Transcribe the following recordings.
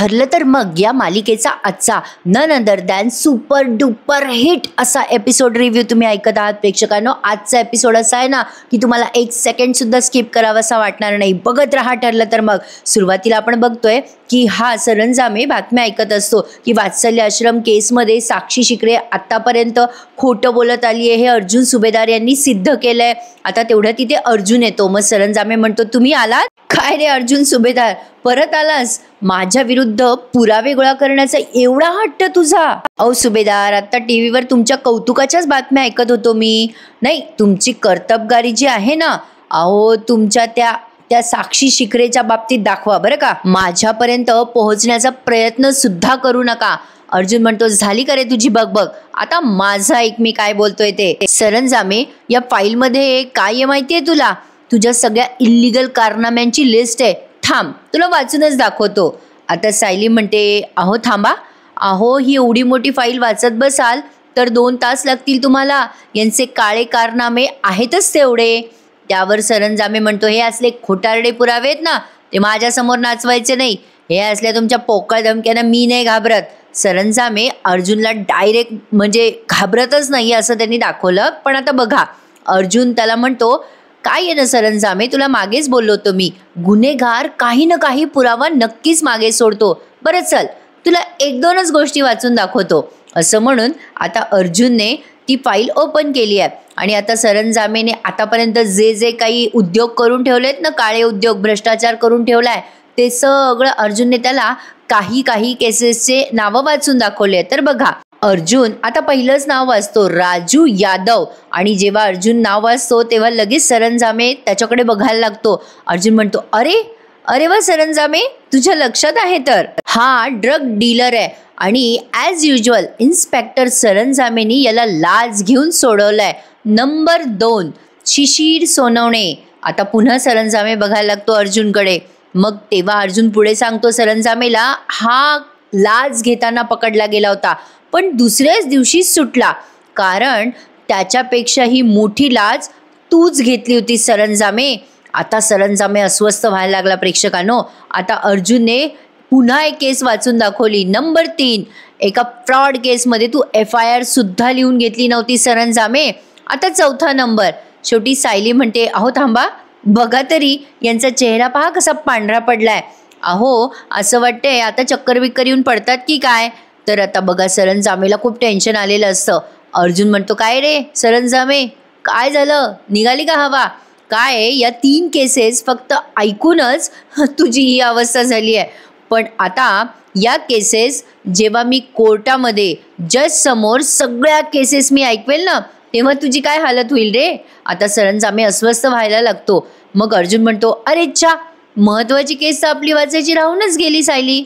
ठरलं तर मग या मालिकेचा आजचा none other than super duper hit असा एपिसोड रिव्ह्यू तुम्ही ऐकत आहात प्रेक्षकांनो. आजचा एपिसोड असा आहे ना की तुम्हाला एक सेकंड सुद्धा स्किप करावासा वाटणार नाही. बघत राहा. ठरलं तर मग सुरुवातीला आपण बघतोय की हा सरंजामे बातम्या ऐकत असतो की वात्सल्य आश्रम केसमध्ये साक्षी शिकरे आतापर्यंत खोटं बोलत आली आहे हे अर्जुन सुभेदार यांनी सिद्ध केलंय. आता तेवढ्या तिथे अर्जुन येतो. मग सरंजामे म्हणतो तुम्ही आलात काय रे अर्जुन सुभेदार, परत आलास? माझ्या विरुद्ध पुरावे गोळा करण्याचा एवढा हट्ट तुझा? अहो सुभेदार, आता टीव्हीवर तुमच्या कौतुकाच्याच बातम्या ऐकत होतो मी. नाही, तुमची कर्तबगारी जी आहे ना, अहो तुमच्या त्या साक्षी शिकरेच्या बाबतीत दाखवा बरं का. माझ्यापर्यंत पोहोचण्याचा प्रयत्न सुद्धा करू नका. अर्जुन म्हणतो झाली का रे तुझी बघ. आता माझं ऐक मी काय बोलतोय ते. सरंजामे, या फाईलमध्ये काय आहे माहितीये तुला? तुझ्या सगळ्या इल्लीगल कारनाम्यांची लिस्ट आहे. थांब, तुला वाचूनच दाखवतो. आता सायली म्हणते अहो थांबा, अहो ही एवढी मोठी फाईल वाचत बसाल तर 2 तास लागतील तुम्हाला. यांचे काळे कारनामे आहेतच तेवढे. त्यावर सरंजामे म्हणतो हे असले खोटारडे पुरावे आहेत ना, ते माझ्यासमोर नाचवायचे नाही. हे असल्या तुमच्या पोकळ धमक्यांना मी नाही घाबरत. सरंजामे अर्जुनला डायरेक्ट म्हणजे घाबरतच नाही असं त्यांनी दाखवलं. पण आता बघा, अर्जुन त्याला म्हणतो काय आहे ना सरंजामे, तुला मागेच बोललो होतो मी, गुन्हेगार काही ना काही पुरावा नक्कीच मागे सोडतो. बरं चल, तुला 1-2च गोष्टी वाचून दाखवतो. असं म्हणून आता अर्जुनने ती फाईल ओपन केली आहे आणि आता सरंजामेने आतापर्यंत जे काही उद्योग करून ठेवलेत ना, काळे उद्योग, भ्रष्टाचार करून ठेवलाय, ते सगळं अर्जुनने त्याला काही केसेसचे नावं वाचून दाखवले. तर बघा, अर्जुन आता पहिलंच नाव वाचतो राजू यादव. आणि जेव्हा अर्जुन नाव वाचतो तेव्हा लगेच सरंजामे त्याच्याकडे बघायला लागतो. अर्जुन म्हणतो अरे वा सरंजामे, तुझ्या लक्षात आहे तर. हा ड्रग डीलर आहे आणि ॲज युजल इन्स्पेक्टर सरंजामेनी याला लाच घेऊन सोडवलंय. नंबर 2 शिशिर सोनवणे. आता पुन्हा सरंजामे बघायला लागतो अर्जुनकडे. मग तेव्हा अर्जुन पुढे सांगतो सरंजामेला हा लाच घेताना पकडला गेला होता, पण दुसऱ्याच दिवशी सुटला, कारण त्याच्यापेक्षाही मोठी लाच तूच घेतली होती सरंजामे. आता सरंजामे अस्वस्थ व्हायला लागला प्रेक्षकांनो. आता अर्जुनने पुन्हा एक केस वाचून दाखवली. नंबर 3 एका फ्रॉड केसमध्ये तू FIR सुद्धा लिहून घेतली नव्हती सरंजामे. आता 4था नंबर. शेवटी सायली म्हणते अहो थांबा, बघा तरी यांचा चेहरा पहा कसा पांढरा पडलाय. अहो असं वाटतंय आता चक्कर बिक्कर येऊन पडतात की काय. तर आता बघा सरंजामेला खूप टेन्शन आलेलं असतं. अर्जुन म्हणतो काय रे सरंजामे, काय झालं, निघाली का हवा? काय या 3 केसेस फक्त ऐकूनच तुझी ही अवस्था झाली आहे. पण आता या केसेस जेव्हा मी कोर्टामध्ये जज समोर सगळ्या केसेस मी ऐकवेल ना, तेव्हा तुझी काय हालत होईल रे. आता सरंजामे अस्वस्थ व्हायला लागतो. मग अर्जुन म्हणतो अरे च्छा, महत्वाची केस तर आपली वाचायची राहूनच गेली सायली.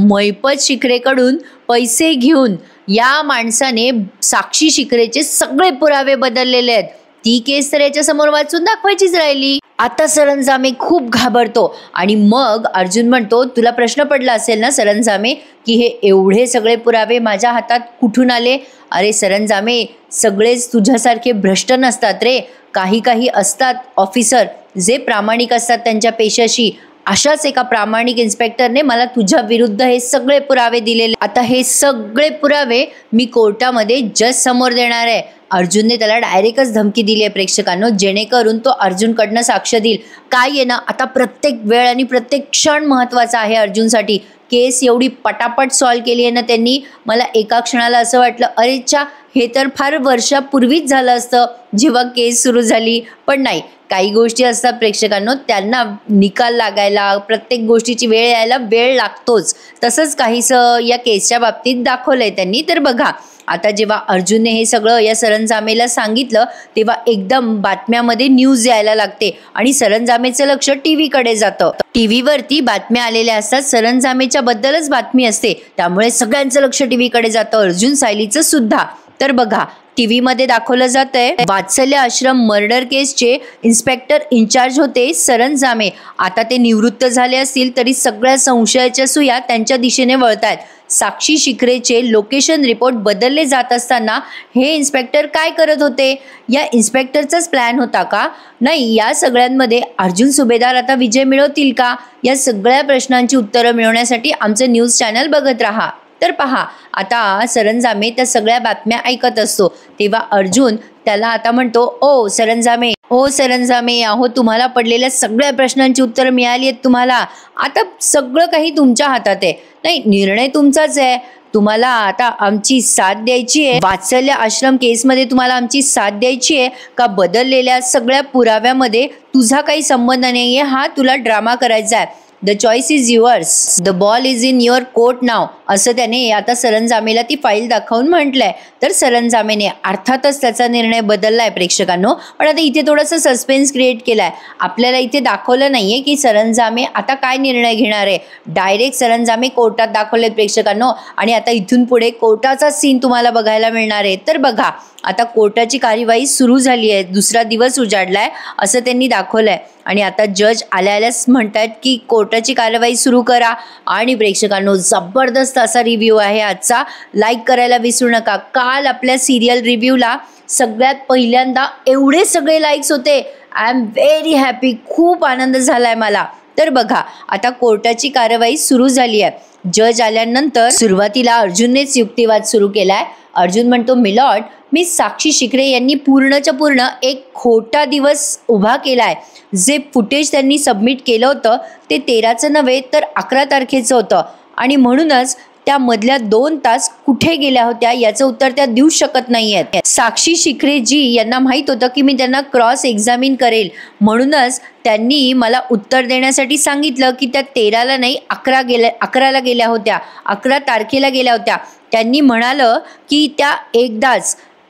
मैपत शिकरेकडून पैसे घेऊन या माणसाने साक्षी शिकरेचे सगळे पुरावे बदललेले आहेत. ती केस तर याच्या समोर वाचून दाखवायचीच राहिली. आता सरंजामे खूप घाबरतो आणि मग अर्जुन म्हणतो तुला प्रश्न पडला असेल ना सरंजामे की हे एवढे सगळे पुरावे माझ्या हातात कुठून आले. अरे सरंजामे, सगळेच तुझ्यासारखे भ्रष्ट नसतात रे. काही असतात ऑफिसर जे प्रामाणिक असतात त्यांच्या पेशाशी. अशाच एका प्रामाणिक इन्स्पेक्टरने मला तुझ्या विरुद्ध हे सगळे पुरावे दिलेले. आता हे सगळे पुरावे मी कोर्टामध्ये जज समोर देणार आहे. अर्जुनने त्याला डायरेक्टच धमकी दिली आहे प्रेक्षकांनो, जेणेकरून तो अर्जुनकडनं साक्ष देईल. काय आहे ना, आता प्रत्येक वेळ आणि प्रत्येक क्षण महत्त्वाचा आहे अर्जुनसाठी. केस एवढी पटापट सॉल्व केली आहे ना त्यांनी, मला एका क्षणाला असं वाटलं अरे च्छा, हे तर फार वर्षापूर्वीच झालं असतं जेव्हा केस सुरू झाली. पण नाही, काही गोष्टी असतात प्रेक्षकांनो, त्यांना निकाल लागायला, प्रत्येक गोष्टीची वेळ यायला वेळ लागतोच. तसंच काहीसं या केसच्या बाबतीत दाखवलंय त्यांनी. तर बघा, आता जेव्हा अर्जुनने हे सगळं या सरंजामेला सांगितलं तेव्हा एकदम बातम्यामध्ये न्यूज यायला लागते आणि सरंजामेचं लक्ष टीव्हीकडे जातं. टीव्हीवरती बातम्या आलेल्या असतात, सरंजामेच्या बद्दलच बातमी असते, त्यामुळे सगळ्यांचं लक्ष टीव्हीकडे जातं, अर्जुन सायलीचं सुद्धा. तर बघा, टीव्ही मध्ये दाखवलं जातंय वात्सल्य आश्रम मर्डर केसचे इन्स्पेक्टर इन्चार्ज होते सरंजामे. आता ते निवृत्त झाले असतील तरी सगळ्या संशयाच्या सुया त्यांच्या दिशेने वळतायत. साक्षी शिखरेचे लोकेशन रिपोर्ट बदलले जात असताना हे इन्स्पेक्टर काय करत होते? या इन्स्पेक्टरचाच प्लॅन होता का? नाही, या सगळ्यांमध्ये अर्जुन सुभेदार आता विजय मिळवतील का? या सगळ्या प्रश्नांची उत्तरं मिळवण्यासाठी आमचं न्यूज चॅनल बघत राहा. तर पहा, आता सरंजामे त्या सगळ्या बातम्या ऐकत असतो तेव्हा अर्जुन त्याला आता म्हणतो, ओ सरंजामे, अहो तुम्हाला पडलेल्या सगळ्या प्रश्नांची उत्तरं मिळाली आहेत तुम्हाला. आता सगळं काही तुमच्या हातात आहे. नाही, निर्णय तुमचाच आहे. तुम्हाला आता आमची साथ द्यायची आहे, वात्सल्य आश्रम केसमध्ये तुम्हाला आमची साथ द्यायची आहे का बदललेल्या सगळ्या पुराव्यामध्ये तुझा काही संबंध नाहीये, हा तुला ड्रामा करायचा आहे? The choice is yours, the ball is in your court now, असं त्याने आता सरंजामेला ती फाईल दाखवून म्हटलंय. तर सरंजामेने अर्थातच त्याचा निर्णय बदललाय प्रेक्षकांनो. पण आता इथे थोडासा सस्पेन्स क्रिएट केलाय. आपल्याला इथे दाखवलं नाहीये की सरंजामे आता काय निर्णय घेणार आहे. डायरेक्ट सरंजामे कोर्टात दाखवले प्रेक्षकांनो. आणि आता इथून पुढे कोर्टाचा सीन तुम्हाला बघायला मिळणार आहे. तर बघा, आता कोर्टाची कार्यवाही सुरू झाली आहे, दुसरा दिवस उजाडलाय असं त्यांनी दाखवलंय. आणि आता जज आल्याच म्हणतात की कोर्टाची कार्यवाही सुरू करा. आणि प्रेक्षकांनो, जबरदस्त असा रिव्ह्यू आहे आजचा. लाईक करायला विसरू नका. काल आपल्या सिरियल रिव्ह्यूला सगळ्यात पहिल्यांदा एवढे सगळे लाईक्स होते. I am very happy. खूप आनंद झालाय मला. तर बघा, आता कोर्टाची कार्यवाही सुरू झाली आहे. जज आल्यानंतर सुरुवातीला अर्जुननेच युक्तिवाद सुरू केलाय. अर्जुन म्हणतो, मिलॉर्ड, मी साक्षी शिखरे यांनी पूर्णच्या पूर्ण एक खोटा दिवस उभा केलाय. जे फुटेज त्यांनी सबमिट केलं होतं ते 13चं नव्हे तर 11 तारखेचं होतं. आणि म्हणूनच त्या मधल्या 2 तास कुठे गेल्या होत्या याचं उत्तर त्या देऊ शकत नाहीयेत. साक्षी शिखरे जी यांना माहित होतं की मी त्यांना क्रॉस एक्झामिन करेल, म्हणूनच त्यांनी मला उत्तर देण्यासाठी सांगितलं की त्या 13ला नाही 11ला गेल्या होत्या, 11 तारखेला गेल्या होत्या. त्यांनी म्हणालं की त्या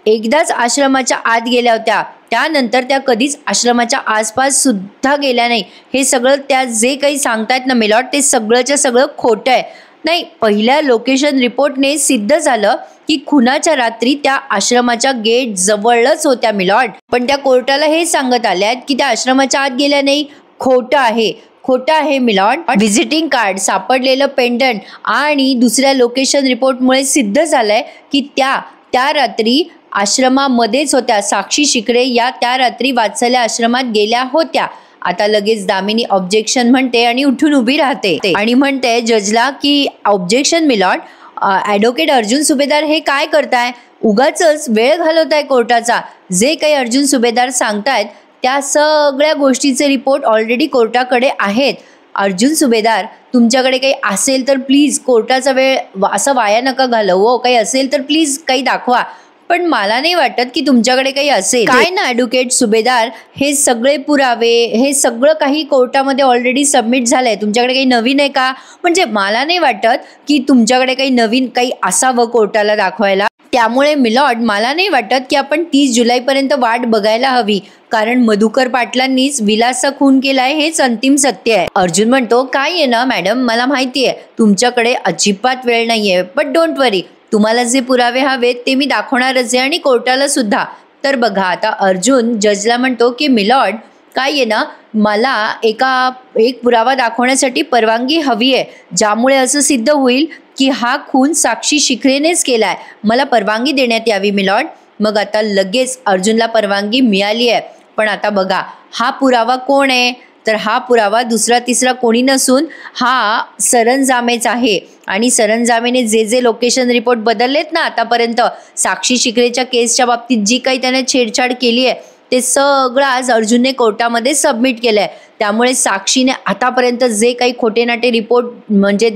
एकदाच आश्रमाच्या आत गेल्या होत्या, त्यानंतर त्या कधीच आश्रमाच्या आसपास सुद्धा गेल्या नाही. हे सगळं त्या जे काही सांगतायत ना मिलॉर्ड, ते सगळंच्या सगळं खोटं आहे. नाही, पहिल्या लोकेशन रिपोर्टने सिद्ध झालं की खुनाच्या रात्री त्या आश्रमाच्या गेट जवळच होत्या मिलॉर्ड. पण त्या कोर्टाला हे सांगत आल्यात की त्या आश्रमाच्या आत गेल्या नाही. खोटं आहे मिलॉर्ड. व्हिजिटिंग कार्ड, सापडलेलं पेंडंट आणि दुसऱ्या लोकेशन रिपोर्टमुळे सिद्ध झालंय की त्या रात्री आश्रमामध्येच होत्या. साक्षी शिखरे या त्या रात्री वात्सल्य आश्रमात गेल्या होत्या. आता लगेच दामिनी ऑब्जेक्शन म्हणते आणि उठून उभी राहते आणि म्हणते जजला की ऑब्जेक्शन मिलॉर्ड, ॲडव्होकेट अर्जुन सुभेदार हे काय करताय? उगाचच वेळ घालवताय कोर्टाचा. जे काही अर्जुन सुभेदार सांगतायत त्या सगळ्या गोष्टीचे रिपोर्ट ऑलरेडी कोर्टाकडे आहेत. अर्जुन सुभेदार, तुमच्याकडे काही असेल तर प्लीज कोर्टाचा वेळ असा वाया नका घालवू. काही असेल तर प्लीज काही दाखवा. पण मला नाही वाटत की तुमच्याकडे काही असेल. काय ना ॲडव्होकेट सुभेदार, हे सगळे पुरावे, हे सगळं काही कोर्टामध्ये ऑलरेडी सबमिट झालंय. तुमच्याकडे काही नवीन आहे का? म्हणजे मला नाही वाटत की तुमच्याकडे काही नवीन काही असावं कोर्टाला दाखवायला. त्यामुळे मिलॉर्ड, मला नाही वाटत की आपण 30 जुलैपर्यंत वाट बघायला हवी, कारण मधुकर पाटलांनीच विलासचा खून केलाय हेच अंतिम सत्य आहे. अर्जुन म्हणतो, काय आहे ना मॅडम, मला माहिती आहे तुमच्याकडे अजिबात वेळ नाहीये, बट डोंट वरी, तुम्हाला जे पुरावे हवेत ते मी दाखवणारच आहे आणि कोर्टाला सुद्धा. तर बघा, आता अर्जुन जजला म्हणतो की मिलॉर्ड, काय आहे ना, मला एक पुरावा दाखवण्यासाठी परवानगी हवी आहे, ज्यामुळे असं सिद्ध होईल की हा खून साक्षी शिखरेनेच केलाय. मला परवानगी देण्यात यावी मिलॉर्ड. मग आता लगेच अर्जुनला परवानगी मिळाली आहे. पण आता बघा, हा पुरावा कोण आहे? तर हा पुरावा दुसरा तिसरा कोणी नसून हा सरंजामेच आहे. आणि सरंजामेने जे लोकेशन रिपोर्ट बदललेत ना आतापर्यंत साक्षी शिखरेच्या केसच्या बाबतीत, जी काही त्याने छेडछाड केली आहे ते सगळं आज अर्जुनने कोर्टामध्ये सबमिट केलंय. त्यामुळे साक्षीने आतापर्यंत जे काही खोटे नाटे रिपोर्ट म्हणजे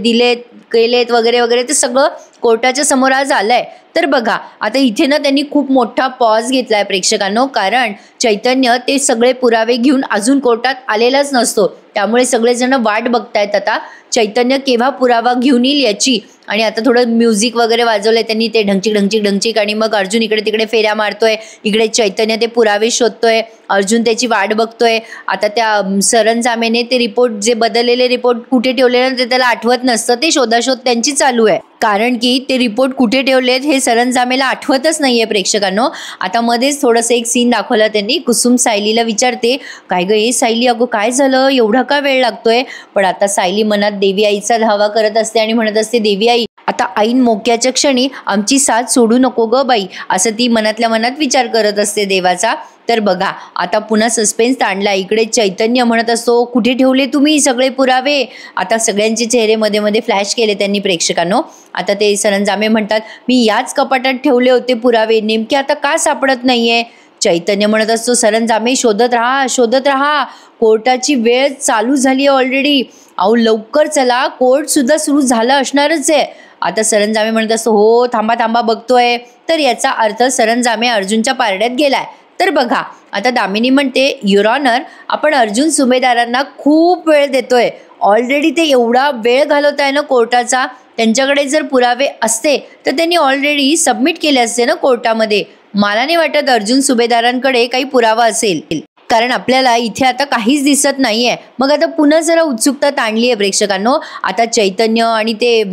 केलेत वगैरे वगैरे ते सगळं कोर्टाच्या समोर आज आलंय. तर बघा, आता इथे ना त्यांनी खूप मोठा पॉज घेतलाय प्रेक्षकांनो, कारण चैतन्य ते सगळे पुरावे घेऊन अजून कोर्टात आलेलाच नसतो. त्यामुळे सगळेजण वाट बघतायत आता चैतन्य केव्हा पुरावा घेऊन येईल याची. आणि आता थोडं म्युझिक वगैरे वाजवलंय त्यांनी, ते ढंचिक आणि मग अर्जुन इकडे तिकडे फेऱ्या मारतोय, इकडे चैतन्य ते पुरावे शोधतोय, अर्जुन त्याची वाट बघतोय. आता त्या सरंजामेने ते रिपोर्ट, जे बदललेले रिपोर्ट कुठे ठेवलेले ते त्याला आठवत नसतं, ते शोधाशोध त्यांची चालू आहे. कारण की ते रिपोर्ट कुठे ठेवलेत हे सरंजामेला आठवतच नाहीये प्रेक्षकांनो. आता मध्येच थोडंसं एक सीन दाखवला त्यांनी. कुसुम सायलीला विचारते, काय ग हे सायली, अगं काय झालं, एवढा का वेळ लागतोय? पण आता सायली मनात देवी आईचा धावा करत असते आणि म्हणत असते, देवी आई आता ऐन मोक्याच्या क्षणी आमची साथ सोडू नको ग बाई, असं ती मनातल्या मनात विचार करत असते देवाचा. तर बघा आता पुन्हा सस्पेन्स ताणला. इकडे चैतन्य म्हणत असतो, कुठे ठेवले तुम्ही सगळे पुरावे? आता सगळ्यांचे चेहरे मध्ये मध्ये फ्लॅश केले त्यांनी प्रेक्षकांनो. आता ते सरंजामे म्हणतात, मी याच कपाटात ठेवले होते पुरावे, नेमके आता का सापडत नाहीये? चैतन्य म्हणत असतो, सरंजामे शोधत राहा, कोर्टाची वेळ चालू झाली आहे ऑलरेडी. अहो लवकर चला, कोर्ट सुद्धा सुरू झालं असणारच आहे. आता सरंजामे म्हणत असतो, हो थांबा बघतोय. तर याचा अर्थ सरंजामे अर्जुनच्या पारड्यात गेलाय. तर बघा आता दामिनी म्हणते, युअर ऑनर, आपण अर्जुन सुभेदारांना खूप वेळ देतोय. ऑलरेडी ते एवढा वेळ घालवत आहे ना कोर्टाचा. त्यांच्याकडे जर पुरावे असते तर त्यांनी ऑलरेडी सबमिट केले असते ना कोर्टामध्ये. मला नाही वाटत अर्जुन सुभेदारांकडे काही पुरावा असेल, कारण आपल्याला इथे आता काहीच दिसत नाहीये. मग आता पुन्हा जरा उत्सुकता ताणली आहे प्रेक्षकांनो. आता चैतन्य आणि ते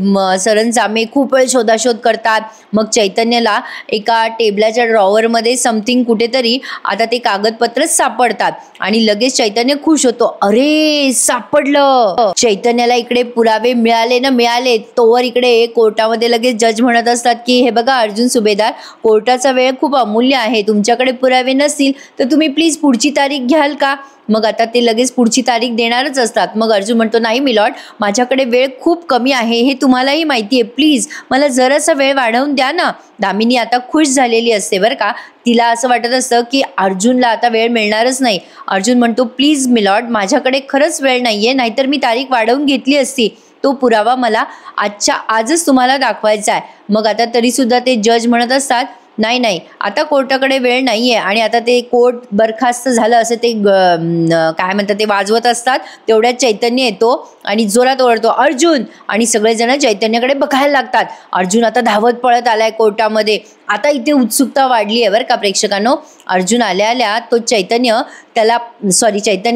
सरंजामे खूप वेळ शोधाशोध करतात. मग चैतन्यला एका टेबलाच्या ड्रॉवरमध्ये समथिंग कुठेतरी आता ते कागदपत्रच सापडतात आणि लगेच चैतन्य खुश होतो, अरे सापडलं. चैतन्याला इकडे पुरावे मिळाले. तोवर इकडे कोर्टामध्ये लगेच जज म्हणत असतात की हे बघा अर्जुन सुभेदार, कोर्टाचा वेळ खूप अमूल्य आहे. तुमच्याकडे पुरावे नसतील तर तुम्ही प्लीज पुढची तारीख घ्याल का? मग आता ते लगेच पुढची तारीख देणारच असतात. मग अर्जुन म्हणतो, नाही मिलॉर्ड, माझ्याकडे वेळ खूप कमी आहे, हे तुम्हालाही माहिती आहे, प्लीज मला जरासा वेळ वाढवून द्या ना. दामिनी आता खुश झालेली असते बरं का. तिला असं वाटत असतं की अर्जुनला आता वेळ मिळणारच नाही. अर्जुन म्हणतो, प्लीज मिलॉर्ड, माझ्याकडे खरंच वेळ नाहीये, नाहीतर मी तारीख वाढवून घेतली असती. तो पुरावा मला आजच तुम्हाला दाखवायचा आहे. मग आता तरी सुद्धा ते जज म्हणत असतात, नाही आता कोर्टाकडे वेळ नाहीये. आणि आता ते कोर्ट बरखास्त झालं असं ते काय म्हणतात ते वाजवत असतात. तेवढ्यात चैतन्य येतो आणि जोरात ओरडतो, अर्जुन, आणि सगळेजण चैतन्याकडे बघायला लागतात. अर्जुन आता धावत पळत आलाय कोर्टामध्ये. आता इथे उत्सुकता वाढली आहे बरं का प्रेक्षकांनो. अर्जुन आल्या तो चैतन्य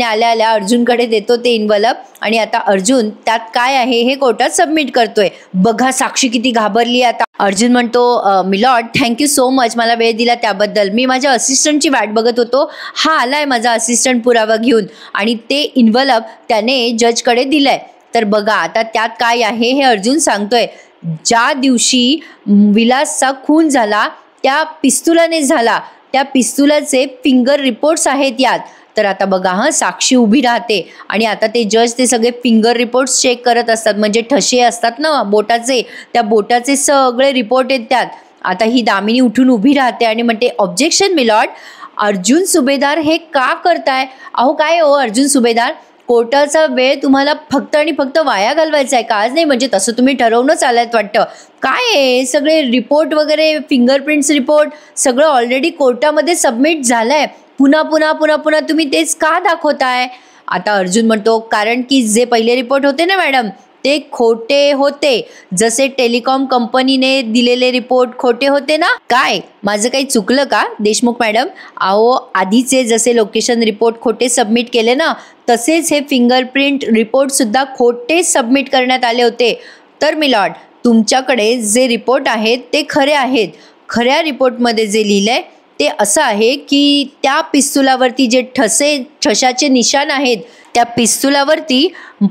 आल्या अर्जुनकडे देतो ते इन्व्हलप आणि आता अर्जुन त्यात काय आहे हे कोर्टात सबमिट करतोय. बघा साक्षी किती घाबरली. आता अर्जुन म्हणतो, मिलॉर्ड, थँक्यू सो मच मला वेळ दिला त्याबद्दल. मी माझ्या असिस्टंटची वाट बघत होतो. हा आलाय माझा असिस्टंट पुरावा घेऊन आणि ते इन्व्हलप त्याने जजकडे दिलंय. तर बघा आता त्यात काय आहे हे अर्जुन सांगतोय. ज्या दिवशी विलासचा खून झाला त्या पिस्तुलाने झाला, त्या पिस्तुलाचे फिंगर रिपोर्ट्स आहेत यात. तर आता बघा साक्षी उभी राहते आणि आता ते जज ते सगळे फिंगर रिपोर्ट्स चेक करत असतात. म्हणजे ठसे असतात ना बोटाचे, त्या बोटाचे सगळे रिपोर्ट आहेत त्यात. आता ही दामिनी उठून उभी राहते आणि म्हणते, ऑब्जेक्शन मिलॉर्ड, अर्जुन सुभेदार हे का करताय? अहो काय हो अर्जुन सुभेदार, कोर्टाचा वेळ तुम्हाला फक्त आणि फक्त वाया घालवायचा आहे का आज? नाही म्हणजे तसं तुम्ही ठरवूनच आलात वाटतं. काय आहे सगळे रिपोर्ट वगैरे, फिंगरप्रिंट्स रिपोर्ट सगळं ऑलरेडी कोर्टामध्ये सबमिट झालंय. पुन्हा तुम्ही तेच का दाखवताय? आता अर्जुन म्हणतो, कारण की जे पहिले रिपोर्ट होते ना मॅडम ते खोटे होते. जसे टेलिकॉम कंपनीने दिलेले रिपोर्ट खोटे होते ना. काय माझं काही चुकलं का देशमुख मॅडम? अहो आधीचे जसे लोकेशन रिपोर्ट खोटे सबमिट केले ना, तसेच हे फिंगरप्रिंट रिपोर्ट सुद्धा खोटे सबमिट करण्यात आले होते. तर मिलॉर्ड, तुमच्याकडे जे रिपोर्ट आहेत ते खरे आहेत. खऱ्या रिपोर्टमध्ये जे लिहिलंय ते असं आहे की त्या पिस्तुलावरती जे ठशाचे निशाण आहेत, त्या पिस्तुलावरती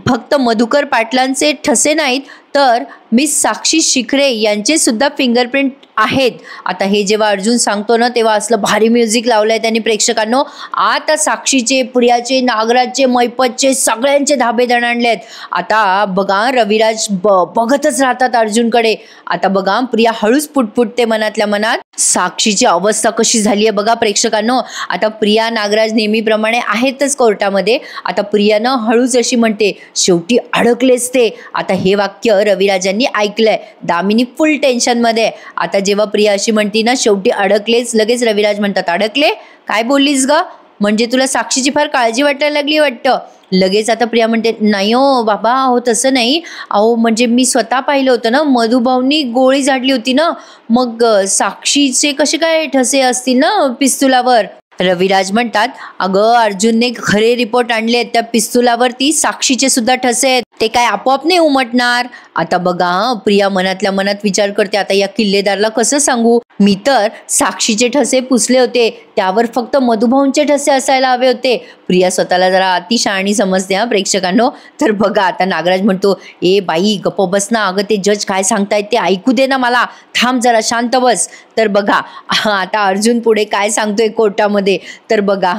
फक्त मधुकर पाटलांचे ठसे नाहीत तर मिस साक्षी शिखरे यांचे सुद्धा फिंगरप्रिंट आहेत. आता हे जेव्हा अर्जुन सांगतो ना तेव्हा असलं भारी म्युझिक लावलंय त्यांनी प्रेक्षकांनो. आता साक्षीचे, प्रियाचे, नागराजचे, मैपतचे सगळ्यांचे धाबे दणाणलेत. आता बघा रविराज बघतच राहतात अर्जुनकडे. आता बघा प्रिया हळूच पुटपुटते मनातल्या मनात. साक्षीची अवस्था कशी झाली आहे बघा प्रेक्षकांनो. आता प्रिया, नागराज नेहमीप्रमाणे आहेतच कोर्टामध्ये. आता प्रियानं हळूच अशी म्हणते, शेवटी अडकलेच ते. आता हे वाक्य रविराजांनी ऐकलंय. दामिनी फुल टेन्शन मध्ये. आता जेव्हा प्रिया अशी म्हणती ना शेवटी अडकलेच, लगेच रविराज म्हणतात, अडकले? काय बोललीस ग? म्हणजे तुला साक्षीची फार काळजी वाटायला लागली वाटतं. लगेच आता प्रिया म्हणते, नाही हो बाबा, अहो तसं नाही. अहो म्हणजे मी स्वतः पाहिलं होतं ना, मधुभाऊंनी गोळी झाडली होती ना, मग साक्षीचे कसे काय ठसे असतील ना पिस्तुलावर. रविराज म्हणतात, अगं अर्जुनने खरे रिपोर्ट आणले, त्या पिस्तुलावरती साक्षीचे सुद्धा ठसे आहेत, ते काय आपोआप नाही उमटणार. आता बघा प्रिया मनातल्या मनात विचार करते, आता या किल्लेदारला कसं सांगू, मी तर साक्षीचे ठसे पुसले होते, त्यावर फक्त मधुभाऊंचे ठसे असायला हवे होते. प्रिया स्वतःला जरा अतिशहाणी समजते हा प्रेक्षकांनो. तर बघा आता नागराज म्हणतो, ए बाई गप्प बस ना, अगं ते जज काय सांगतायत ते ऐकू दे ना मला, थांब जरा शांत बस. तर बघा आता अर्जुन पुढे काय सांगतोय कोर्टामध्ये. तर बघा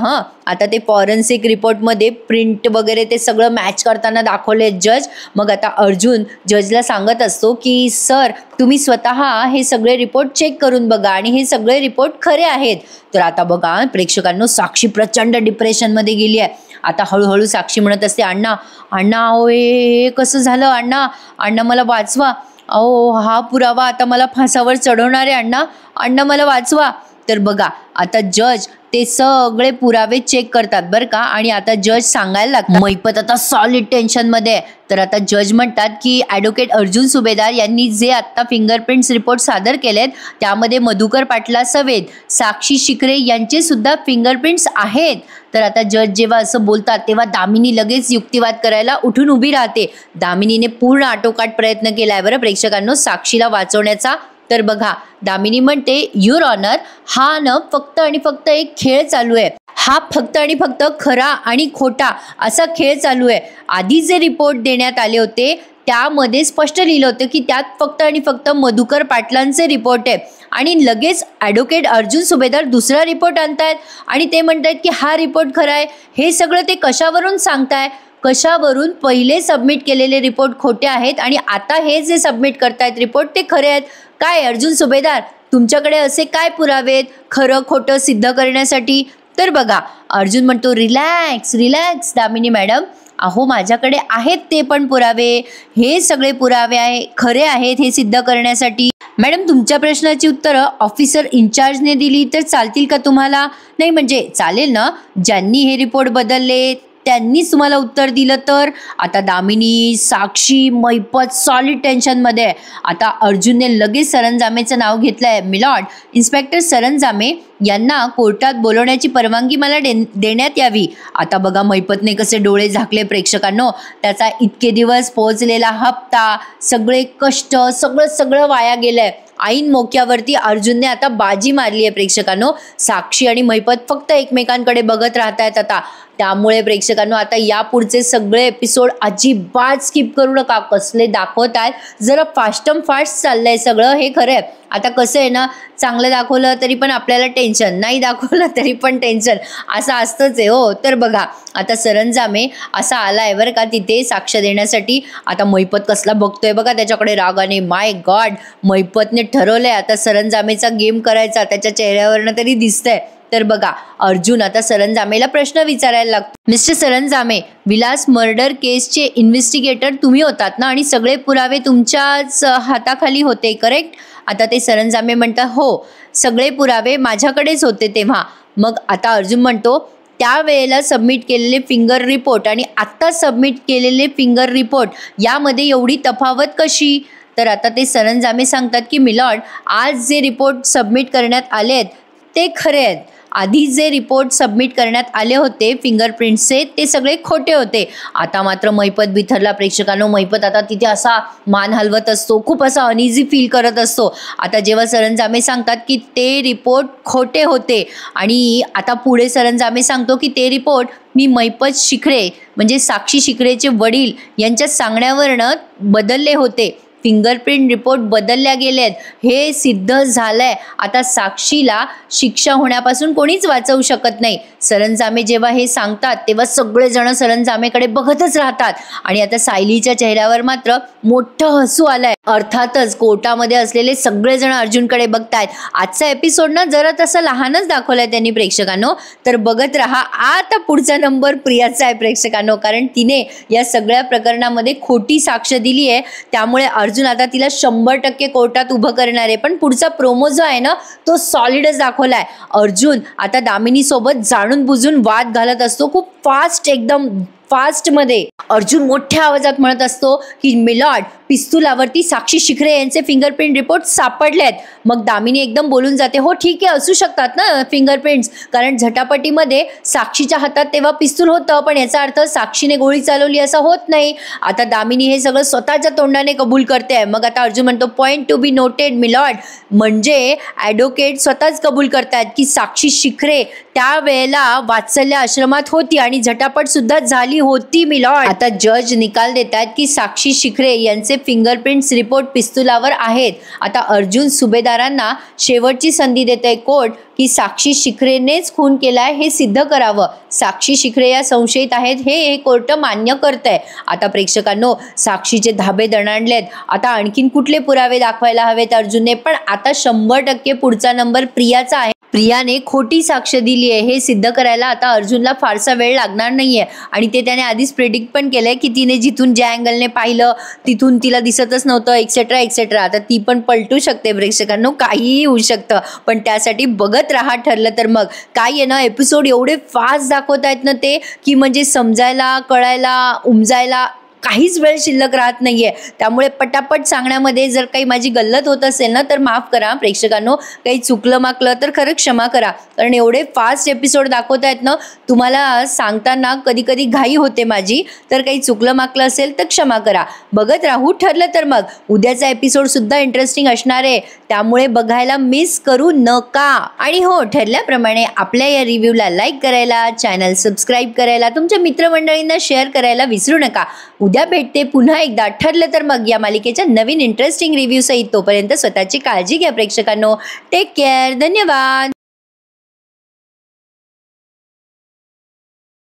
आता ते फॉरेन्सिक रिपोर्टमध्ये प्रिंट वगैरे ते सगळं मॅच करताना दाखवले जज. मग आता अर्जुन जजला सांगत असतो की सर तुम्ही स्वतः हे सगळे रिपोर्ट चेक करून बघा आणि हे सगळे रिपोर्ट खरे आहेत. तर आता बघा प्रेक्षकांनो, साक्षी प्रचंड डिप्रेशनमध्ये गेली आहे. आता हळूहळू साक्षी म्हणत असते, अण्णा अण्णा अहो हे कसं झालं, अण्णा अण्णा मला वाचवा, अहो हा पुरावा आता मला फासावर चढवणार आहे, अण्णा अण्णा मला वाचवा. तर बघा आता जज ते सगळे पुरावे चेक करतात बरं का, आणि आता जज सांगायला लागतात. महिपत आता सॉलिड टेन्शनमध्ये आहे. तर आता जज म्हणतात की ॲडव्होकेट अर्जुन सुभेदार यांनी जे आत्ता फिंगरप्रिंट्स रिपोर्ट सादर केलेत त्यामध्ये मधुकर पाटला सवेद, साक्षी शिकरे यांचे सुद्धा फिंगरप्रिंट्स आहेत. तर आता जज जेव्हा असं बोलतात तेव्हा दामिनी लगेच युक्तिवाद करायला उठून उभी राहते. दामिनीने पूर्ण आटोकाट प्रयत्न केलाय बरं प्रेक्षकांनो साक्षीला वाचवण्याचा. तर बघा दामिनी म्हणते, युअर ऑनर, हा न फक्त आणि फक्त एक खेळ चालू आहे, हा फक्त आणि फक्त खरा आणि खोटा असा खेळ चालू आहे. आधी जे रिपोर्ट देण्यात आले होते त्यामध्ये स्पष्ट लिहिलं होतं की त्यात फक्त आणि फक्त मधुकर पाटलांचे रिपोर्ट आहे, आणि लगेच ॲडव्होकेट अर्जुन सुभेदार दुसरा रिपोर्ट आणतायत आणि ते म्हणतायत की हा रिपोर्ट खरा आहे. हे सगळं ते कशावरून सांगताय, कशावरून पहिले सबमिट केलेले रिपोर्ट खोटे आहेत आणि आता हे जे सबमिट करतायत रिपोर्ट ते खरे आहेत. काय अर्जुन सुभेदार तुमच्याकडे असे काय पुरावे आहेत खरं खोटं सिद्ध करण्यासाठी. तर बघा अर्जुन म्हणतो, रिलॅक्स रिलॅक्स दामिनी मॅडम, अहो माझ्याकडे आहेत ते पण पुरावे, हे सगळे पुरावे आहे खरे आहेत हे सिद्ध करण्यासाठी. मॅडम तुमच्या प्रश्नाची उत्तरं ऑफिसर इन्चार्जने दिली तर चालतील का तुम्हाला. नाही म्हणजे चालेल ना, ज्यांनी हे रिपोर्ट बदलले त्यांनीच तुम्हाला उत्तर दिलं तर. आता दामिनी, साक्षी, महिपत सॉलिड टेन्शनमध्ये आहे. आता अर्जुनने लगेच सरंजामेचं नाव घेतलंय. मिलॉर्ड, इन्स्पेक्टर सरंजामे यांना कोर्टात बोलवण्याची परवानगी मला देण्यात यावी. आता बघा महिपतने कसे डोळे झाकले प्रेक्षकांनो. त्याचा इतके दिवस पोहोचलेला हप्ता, सगळे कष्ट, सगळं वाया गेलंय. ऐन मोक्यावरती अर्जुनने आता बाजी मारली आहे प्रेक्षकांनो. साक्षी आणि महिपत फक्त एकमेकांकडे बघत राहतायत आता. त्यामुळे प्रेक्षकांनो आता यापुढचे सगळे एपिसोड अजिबात स्किप करू नका. कसले दाखवत आहेत, जरा फास्टम फास्ट चाललंय सगळं, हे खरं आहे. आता कसं आहे ना, चांगलं दाखवलं तरी पण आपल्याला टेन्शन, नाही दाखवलं तरी पण टेन्शन, असं असतंच आहे हो. तर बघा आता सरंजामे असा आलाय बरं का तिथे साक्ष देण्यासाठी. आता महिपत कसला बघतोय बघा त्याच्याकडे रागाने. माय गॉड, महिपतने ठरवलंय आता सरंजामेचा गेम करायचा, त्याच्या चेहऱ्यावरनं तरी दिसतंय. तर बघा अर्जुन आता सरंजामेला प्रश्न विचारायला लागतो. मिस्टर सरंजामे, विलास मर्डर केसचे इन्व्हेस्टिगेटर तुम्ही होतात ना, आणि सगळे पुरावे तुमच्याच हाताखाली होते करेक्ट. आता ते सरंजामे म्हणतात, हो सगळे पुरावे माझ्याकडेच होते तेव्हा. मग आता अर्जुन म्हणतो, त्यावेळेला सबमिट केलेले फिंगर रिपोर्ट आणि आत्ता सबमिट केलेले फिंगर रिपोर्ट यामध्ये एवढी तफावत कशी. तर आता ते सरंजामे सांगतात की मिलॉर्ड, आज जे रिपोर्ट सबमिट करण्यात आले आहेत ते खरे आहेत, आधी जे रिपोर्ट सबमिट करण्यात आले होते फिंगरप्रिंट्सचे ते सगळे खोटे होते. आता मात्र महिपत बिथरला प्रेक्षकांनो. महिपत आता तिथे असा मान हलवत असतो, खूप असा अनइझी फील करत असतो. आता जेव्हा सरंजामे सांगतात की ते रिपोर्ट खोटे होते, आणि आता पुढे सरंजामे सांगतो की ते रिपोर्ट मी महिपत शिखरे म्हणजे साक्षी शिखरेचे वडील यांच्या सांगण्यावरनं बदलले होते, फिंगरप्रिंट रिपोर्ट बदलल्या गेलेत, हे सिद्ध झालंय. आता साक्षीला शिक्षा होण्यापासून कोणीच वाचवू शकत नाही. सरंजामे जेव्हा हे सांगतात तेव्हा सगळेजण सरंजामेकडे बघतच राहतात, आणि आता सायलीच्या चेहऱ्यावर मात्र मोठं हसू आलंय. अर्थातच कोर्टामध्ये असलेले सगळेजण अर्जुनकडे बघतायत. आजचा एपिसोड ना जरा तसा लहानच दाखवलाय त्यांनी प्रेक्षकांनो. तर बघत राहा. आता पुढचा नंबर प्रियाचा आहे प्रेक्षकांनो, कारण तिने या सगळ्या प्रकरणामध्ये खोटी साक्ष दिली आहे. त्यामुळे अर्जुन आता तिला 100% कोर्टात उभं करणार आहे. पण पुढचा प्रोमो जो आहे ना तो सॉलिडच दाखवलाय. अर्जुन आता दामिनी सोबत जाणून बुजून वाद घालत असतो, खूप फास्ट एकदम फास्टमध्ये अर्जुन मोठ्या आवाजात म्हणत असतो की मिलॉर्ड, पिस्तुलावरती साक्षी शिखरे यांचे फिंगरप्रिंट रिपोर्ट सापडलेत. मग दामिनी एकदम बोलून जाते, हो ठीक आहे, असू शकतात ना फिंगरप्रिंट्स, कारण झटापटीमध्ये साक्षीच्या हातात तेव्हा पिस्तूल होतं, पण याचा अर्थ साक्षीने गोळी चालवली असं होत नाही. आता दामिनी हे सगळं स्वतःच्या तोंडाने कबूल करते आहे. मग आता अर्जुन म्हणतो, point to be noted milord, म्हणजे ॲडव्होकेट स्वतःच कबूल करतायत की साक्षी शिखरे त्यावेळेला वात्सल्य आश्रमात होती आणि झटापट सुद्धा झाली होती मिलॉर्ड. आता जज निकाल देत आहेत की साक्षी शिखरे यांचे फिंगरप्रिंट्स रिपोर्ट पिस्तुलावर आहेत. आता अर्जुन सुभेदारांना शेवटची संधी देतोय कोर्ट की साक्षी शिखरेनेच खून केलाय हे सिद्ध करावं. साक्षी शिखरे या संशयित आहेत हे कोर्ट मान्य करतंय. आता प्रेक्षकांनो, साक्षीचे धाबे दणाणलेत. आता आणखीन कुठले पुरावे दाखवायला हवेत अर्जुनने, पण आता 100% पुढचा नंबर प्रियाचा आहे. प्रियाने खोटी साक्ष दिली आहे हे सिद्ध करायला आता अर्जुनला फारसा वेळ लागणार नाहीये. आणि ते त्याने आधीच प्रेडिक्ट पण केलंय की तिने जिथून ज्या अँगलने पाहिलं तिथून तिला दिसतच नव्हतं, एक्सेट्रा एक्सेट्रा. आता ती पण पलटू शकते प्रेक्षकांनो, काहीही होऊ शकतं. पण त्यासाठी बघत राहा. ठरलं तर मग काय आहे ना, एपिसोड एवढे फास्ट दाखवत आहेत ना ते, की म्हणजे समजायला, कळायला, उमजायला काहीच वेळ शिल्लक राहत नाहीये. त्यामुळे पटापट सांगण्यामध्ये जर काही माझी गल्लत होत असेल ना तर माफ करा प्रेक्षकांनो. काही चुकलं माकलं तर खरं क्षमा करा, कारण एवढे फास्ट एपिसोड दाखवत आहेत ना, तुम्हाला सांगताना कधी कधी घाई होते माझी. तर काही चुकलं माकलं असेल तर क्षमा करा. बघत राहू. ठरलं तर मग उद्याचा एपिसोड सुद्धा इंटरेस्टिंग असणार आहे, त्यामुळे बघायला मिस करू नका. आणि हो, ठरल्याप्रमाणे आपल्या या रिव्ह्यूला लाईक करायला, चॅनल सबस्क्राईब करायला, तुमच्या मित्रमंडळींना शेअर करायला विसरू नका. उद्या भेटते पुन्हा एकदा ठरलं तर मग या मालिकेच्या नवीन इंटरेस्टिंग रिव्ह्यू सहित. तोपर्यंत स्वतःची काळजी घ्या प्रेक्षकांनो. Take care. धन्यवाद.